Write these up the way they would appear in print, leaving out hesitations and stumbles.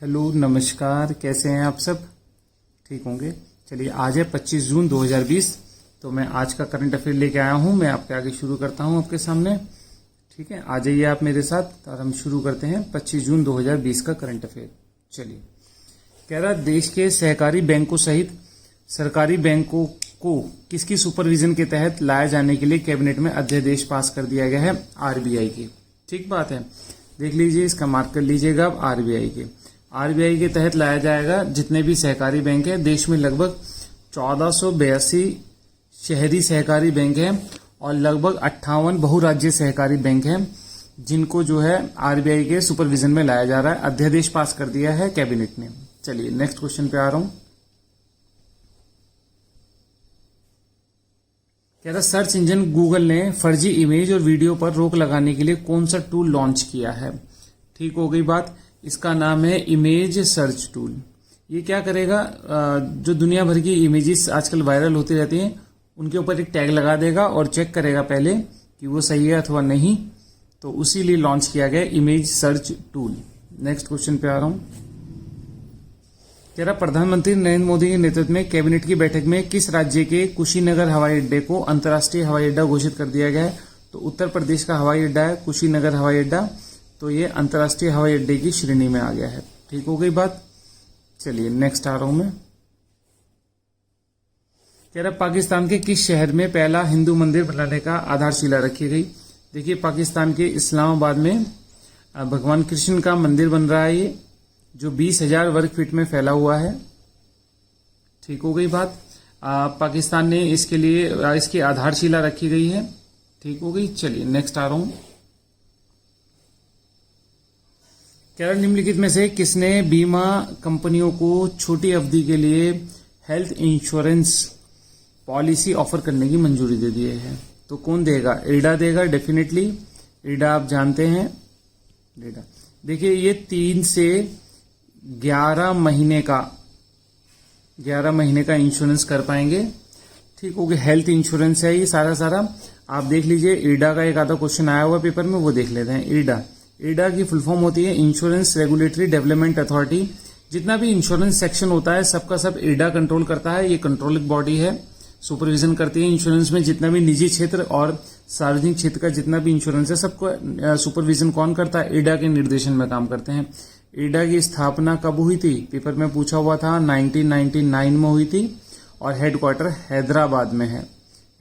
Hello नमस्कार, कैसे हैं आप सब? ठीक होंगे। चलिए, आज है 25 जून 2020। तो मैं आज का करंट अफेयर लेके आया हूं। मैं आपके आगे शुरू करता हूं आपके सामने। ठीक है, आ जाइए आप मेरे साथ और हम शुरू करते हैं 25 जून 2020 का करंट अफेयर। चलिए, कह रहा देश के सहकारी बैंकों सहित सरकारी बैंकों को किसकी सुपरविजन के तहत लाए जाने के लिए कैबिनेट में अध्यादेश पास कर दिया गया है? आरबीआई के। ठीक बात है, देख लीजिए, इसका मार्क कर लीजिएगा आप। आरबीआई के तहत लाया जाएगा। जितने भी सहकारी बैंक हैं, देश में लगभग 1482 शहरी सहकारी बैंक हैं और लगभग 58 बहुराज्य सहकारी बैंक हैं, जिनको जो है आरबीआई के सुपरविजन में लाया जा रहा है। अध्यादेश पास कर दिया है कैबिनेट ने। चलिए, नेक्स्ट क्वेश्चन पे आ रहा हूं। कह रहा सर्च इंजन गूगल ने फर्जी इमेज और वीडियो पर रोक लगाने के लिए कौन सा टूल लॉन्च किया है? ठीक हो गई बात। इसका नाम है इमेज सर्च टूल। ये क्या करेगा? जो दुनिया भर की इमेजेस आजकल वायरल होती रहती हैं, उनके ऊपर एक टैग लगा देगा और चेक करेगा पहले कि वो सही है अथवा नहीं। तो उसी लिए लॉन्च किया गया image search tool. Next question पे आ रहा हूं। कह रहा प्रधानमंत्री नरेंद्र मोदी के नेतृत्व में कैबिनेट की बैठक में किस राज्य के कुशीनगर हवाई अड्डे को अंतर्राष्ट्रीय हवाई अड्डा घोषित कर दिया गया है? तो उत्तर प्रदेश का हवाई अड्डा है कुशीनगर हवाई अड्डा। तो ये अंतर्राष्ट्रीय हवाई अड्डे की श्रेणी में आ गया है। ठीक हो गई बात। चलिए, नेक्स्ट आ रहा हूं मैं। कह रहा पाकिस्तान के किस शहर में पहला हिंदू मंदिर बनाने का आधारशिला रखी गई? देखिए, पाकिस्तान के इस्लामाबाद में भगवान कृष्ण का मंदिर बन रहा है, ये जो 20,000 वर्ग फीट में फैला हुआ है। ठीक हो गई बात। पाकिस्तान ने इसके लिए इसकी आधारशिला रखी गई है। ठीक हो गई। चलिए, नेक्स्ट आ रहा हूं। कह रहा निम्नलिखित में से किसने बीमा कंपनियों को छोटी अवधि के लिए हेल्थ इंश्योरेंस पॉलिसी ऑफर करने की मंजूरी दे दी है? तो कौन देगा? इरडा देगा, डेफिनेटली। इरडा आप जानते हैं। इरडा देखिए, ये 3 से 11 महीने का इंश्योरेंस कर पाएंगे। ठीक हो गया। हेल्थ इंश्योरेंस है ये सारा। आप देख लीजिए, इरडा का एक आधा क्वेश्चन आया हुआ पेपर में, वो देख लेते हैं। इरडा की फुल फॉर्म होती है इंश्योरेंस रेगुलेटरी डेवलपमेंट अथॉरिटी। जितना भी इंश्योरेंस सेक्शन होता है, सबका सब इरडा कंट्रोल करता है। ये कंट्रोलिंग बॉडी है, सुपरविजन करती है इंश्योरेंस में। जितना भी निजी क्षेत्र और सार्वजनिक क्षेत्र का जितना भी इंश्योरेंस है, सबको सुपरविजन कौन करता है? इरडा के निर्देशन में काम करते हैं। इरडा की स्थापना कब हुई थी? पेपर में पूछा हुआ था। 1999 में हुई थी और हेडक्वार्टर हैदराबाद में है।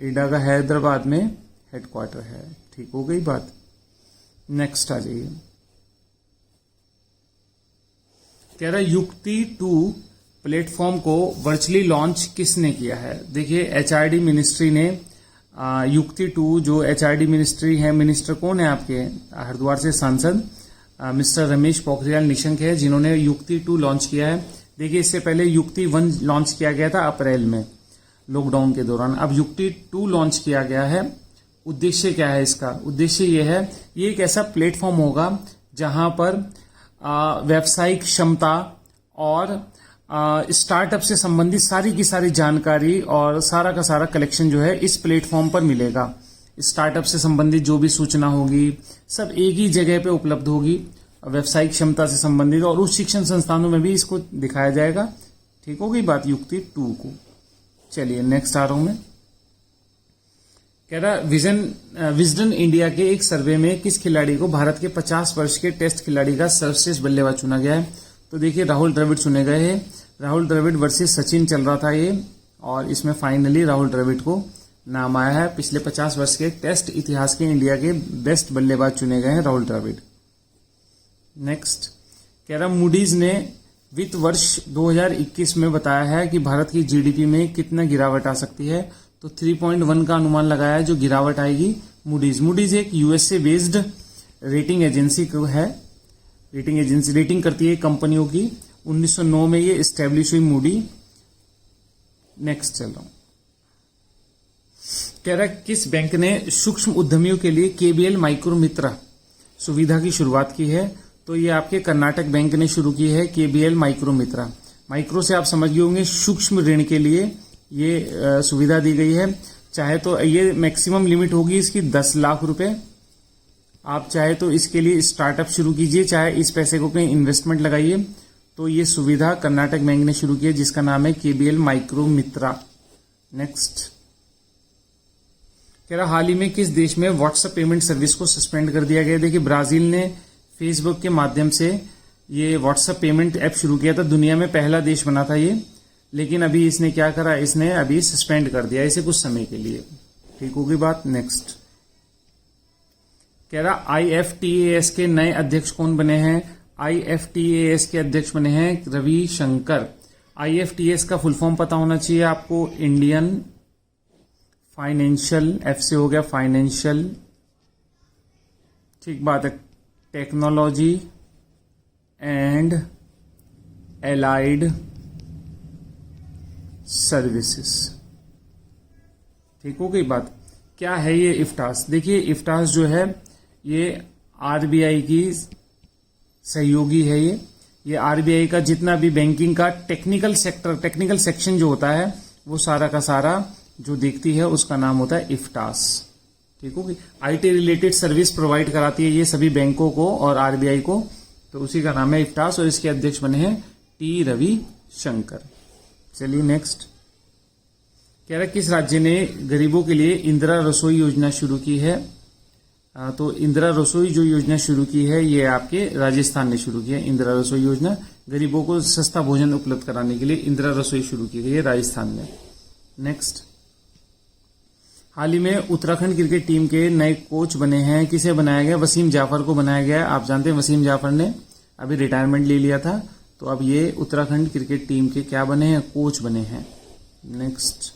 इरडा का हैदराबाद में हेडक्वार्टर है। ठीक हो गई बात। नेक्स्ट आ जाइए। कह रहा युक्ति 2 प्लेटफॉर्म को वर्चुअली लॉन्च किसने किया है? देखिए, एचआरडी मिनिस्ट्री ने युक्ति 2, जो एचआरडी मिनिस्ट्री है, मिनिस्टर कौन है आपके? हरिद्वार से सांसद मिस्टर रमेश पोखरियाल निशंक है, जिन्होंने युक्ति 2 लॉन्च किया है। देखिए, इससे पहले युक्ति 1 लॉन्च किया गया था अप्रैल में, लॉकडाउन के दौरान। अब युक्ति 2 लॉन्च किया गया है। उद्देश्य क्या है इसका? उद्देश्य ये है, ये एक ऐसा प्लेटफॉर्म होगा जहां पर व्यावसायिक क्षमता और स्टार्टअप से संबंधित सारी की सारी जानकारी और सारा का सारा कलेक्शन जो है इस प्लेटफॉर्म पर मिलेगा। स्टार्टअप से संबंधित जो भी सूचना होगी, सब एक ही जगह पे उपलब्ध होगी। व्यावसायिक क्षमता से संबंधित और उच्च शिक्षण संस्थानों में भी इसको दिखाया जाएगा। ठीक हो गई बात युक्ति 2 को। चलिए, नेक्स्ट आ रहा हूं मैं। कह रहा विजडन इंडिया के एक सर्वे में किस खिलाड़ी को भारत के 50 वर्ष के टेस्ट खिलाड़ी का सर्वश्रेष्ठ बल्लेबाज चुना गया है? तो देखिए, राहुल द्रविड़ चुने गए हैं। राहुल द्रविड़ वर्सेस सचिन चल रहा था ये, और इसमें फाइनली राहुल द्रविड़ को नाम आया है। पिछले 50 वर्ष के टेस्ट इतिहास के इंडिया के बेस्ट बल्लेबाज चुने गए हैं राहुल द्रविड़। नेक्स्ट कह रहा मूडीज ने वित्त वर्ष 2021 में बताया है कि भारत की जीडीपी में कितना गिरावट आ सकती है? तो 3.1 का अनुमान लगाया है जो गिरावट आएगी। मूडीज एक यूएसए बेस्ड रेटिंग एजेंसी को है। रेटिंग करती है कंपनियों की। 1909 में ये एस्टेब्लिश हुई मूडी। नेक्स्ट चल रहा हूं। कह रहा किस बैंक ने सूक्ष्म उद्यमियों के लिए केबीएल माइक्रो मित्र सुविधा की शुरुआत की है? तो ये आपके कर्नाटक बैंक ने शुरू की है केबीएल माइक्रो मित्र। माइक्रो से आप समझ गए होंगे, सूक्ष्म ऋण के लिए ये सुविधा दी गई है। चाहे तो ये मैक्सिमम लिमिट होगी इसकी 10 लाख रुपए। आप चाहे तो इसके लिए स्टार्टअप शुरू कीजिए, चाहे इस पैसे को कहीं इन्वेस्टमेंट लगाइए। तो ये सुविधा कर्नाटक बैंक ने शुरू की है, जिसका नाम है केबीएल माइक्रो मित्रा। नेक्स्ट कह रहा हाल ही में किस देश में व्हाट्सएप पेमेंट सर्विस को सस्पेंड कर दिया गया। देखिए ब्राजील ने फेसबुक के माध्यम से ये व्हाट्सएप पेमेंट ऐप शुरू किया था, दुनिया में पहला देश बना था ये, लेकिन अभी इसने क्या करा, इसने अभी सस्पेंड कर दिया इसे कुछ समय के लिए। ठीक होगी बात। नेक्स्ट कह रहा IFTAS के नए अध्यक्ष कौन बने हैं। IFTAS के अध्यक्ष बने हैं रवि शंकर। IFTAS का फुल फॉर्म पता होना चाहिए आपको, इंडियन फाइनेंशियल, F से हो गया फाइनेंशियल, ठीक बात है, टेक्नोलॉजी एंड एलाइड सर्विसेज। ठीक हो गई बात। क्या है ये इफ्टास। देखिए इफ्टास जो है ये RBI की सहयोगी है। ये RBI का जितना भी बैंकिंग का टेक्निकल सेक्शन जो होता है वो सारा का सारा जो देखती है उसका नाम होता है इफ्टास। ठीक होगी। IT रिलेटेड सर्विस प्रोवाइड कराती है ये सभी बैंकों को और RBI को, तो उसी का नाम है इफ्टास और इसके अध्यक्ष बने हैं T रवि शंकर। चलिए नेक्स्ट कह रहा किस राज्य ने गरीबों के लिए इंदिरा रसोई योजना शुरू की है। तो इंदिरा रसोई जो योजना शुरू की है ये आपके राजस्थान ने शुरू की है। इंदिरा रसोई योजना गरीबों को सस्ता भोजन उपलब्ध कराने के लिए इंदिरा रसोई शुरू की गई है राजस्थान में। नेक्स्ट हाल ही में उत्तराखंड क्रिकेट टीम के नए कोच बने हैं। किसे बनाया गया, वसीम जाफर को बनाया गया। आप जानते हैं वसीम जाफर ने अभी रिटायरमेंट ले लिया था, तो अब ये उत्तराखंड क्रिकेट टीम के क्या बने हैं, कोच बने हैं। नेक्स्ट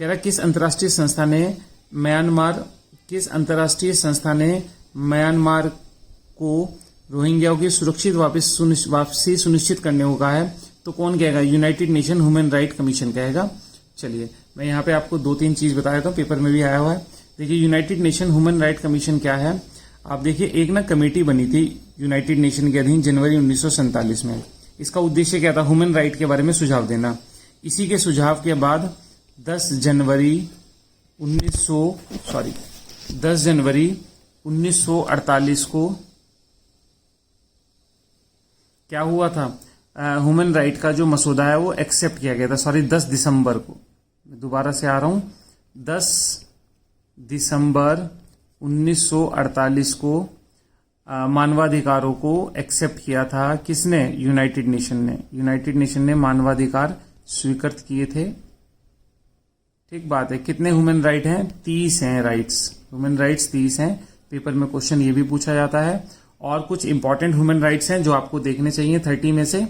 कह रहा किस अंतर्राष्ट्रीय संस्था ने म्यांमार को रोहिंग्याओं की सुरक्षित वापसी सुनिश्चित करने को कहा है। तो कौन कहेगा, United nation human right commission कहेगा। चलिए मैं यहाँ पे आपको 2-3 चीज बता देता हूँ, पेपर में भी आया हुआ है। देखिए United nation human right commission क्या है। आप देखिए एक ना कमेटी बनी थी यूनाइटेड नेशन के अधीन जनवरी 1947 में। इसका उद्देश्य क्या था, ह्यूमन राइट के बारे में सुझाव देना। इसी के सुझाव के बाद 10 जनवरी 1948 को क्या हुआ था, ह्यूमन राइट का जो मसौदा है वो एक्सेप्ट किया गया था। 10 दिसंबर को, दोबारा से आ रहा हूं, 10 दिसंबर 1948 को मानवाधिकारों को एक्सेप्ट किया था। किसने, यूनाइटेड नेशन ने मानवाधिकार स्वीकृत किए थे। ठीक बात है। कितने ह्यूमन राइट हैं, 30 हैं राइट्स, ह्यूमन राइट्स 30 हैं। पेपर में क्वेश्चन ये भी पूछा जाता है। और कुछ इंपॉर्टेंट ह्यूमन राइट्स हैं जो आपको देखने चाहिए 30 में से।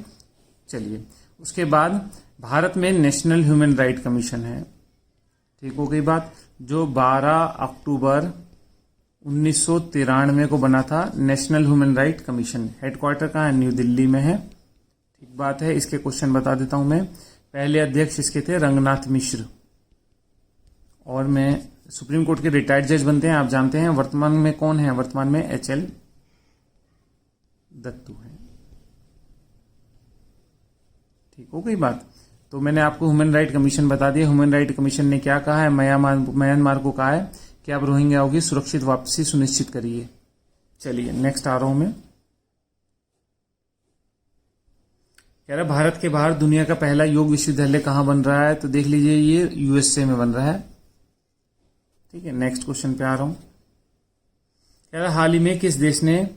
चलिए उसके बाद भारत में नेशनल ह्यूमन राइट कमीशन है। ठीक हो गई बात, जो 12 अक्टूबर 1993 को बना था national human right commission. Headquarter कहाँ है, न्यू दिल्ली में है। ठीक बात है। इसके क्वेश्चन बता देता हूं मैं। पहले अध्यक्ष इसके थे रंगनाथ मिश्र, और मैं सुप्रीम कोर्ट के रिटायर्ड जज बनते हैं, आप जानते हैं। वर्तमान में कौन है, वर्तमान में HL दत्तू है। ठीक हो गई बात। तो मैंने आपको ह्यूमन राइट कमीशन बता दिया। ह्यूमन राइट कमीशन ने क्या कहा है, म्यांमार को कहा है कि आप रोहिंग्याओं की सुरक्षित वापसी सुनिश्चित करिए। चलिए नेक्स्ट आ रहा हूं मैं। कह रहा भारत के बाहर दुनिया का पहला योग विश्वविद्यालय कहां बन रहा है। तो देख लीजिए ये USA में बन रहा है। ठीक है, नेक्स्ट क्वेश्चन पे आ रहा हूं। कह रहा हाल ही में किस देश ने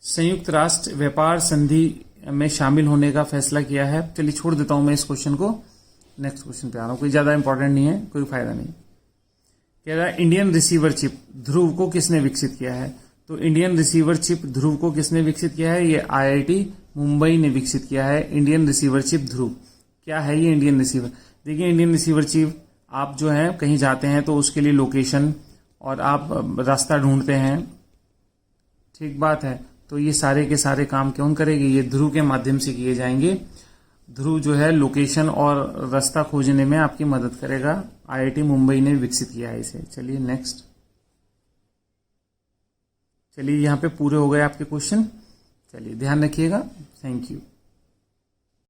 संयुक्त राष्ट्र व्यापार संधि में शामिल होने का फैसला किया है। चलिए छोड़ देता हूं मैं इस क्वेश्चन को, नेक्स्ट क्वेश्चन पे आ रहा हूं। कोई ज्यादा इंपॉर्टेंट नहीं है, कोई फायदा नहीं। कह रहा है इंडियन रिसीवर चिप ध्रुव को किसने विकसित किया है। तो इंडियन रिसीवर चिप ध्रुव को किसने विकसित किया है, ये IIT मुंबई ने विकसित किया है। इंडियन रिसीवर चिप ध्रुव क्या है ये इंडियन रिसीवर। देखिए इंडियन रिसीवर चिप, आप जो है कहीं जाते हैं तो उसके लिए लोकेशन और आप रास्ता ढूंढते हैं, ठीक बात है, तो ये सारे के सारे काम कौन करेगी, ये ध्रुव के माध्यम से किए जाएंगे। ध्रुव जो है लोकेशन और रास्ता खोजने में आपकी मदद करेगा। IIT मुंबई ने विकसित किया है इसे। चलिए नेक्स्ट। चलिए यहाँ पे पूरे हो गए आपके क्वेश्चन। चलिए ध्यान रखिएगा। Thank you.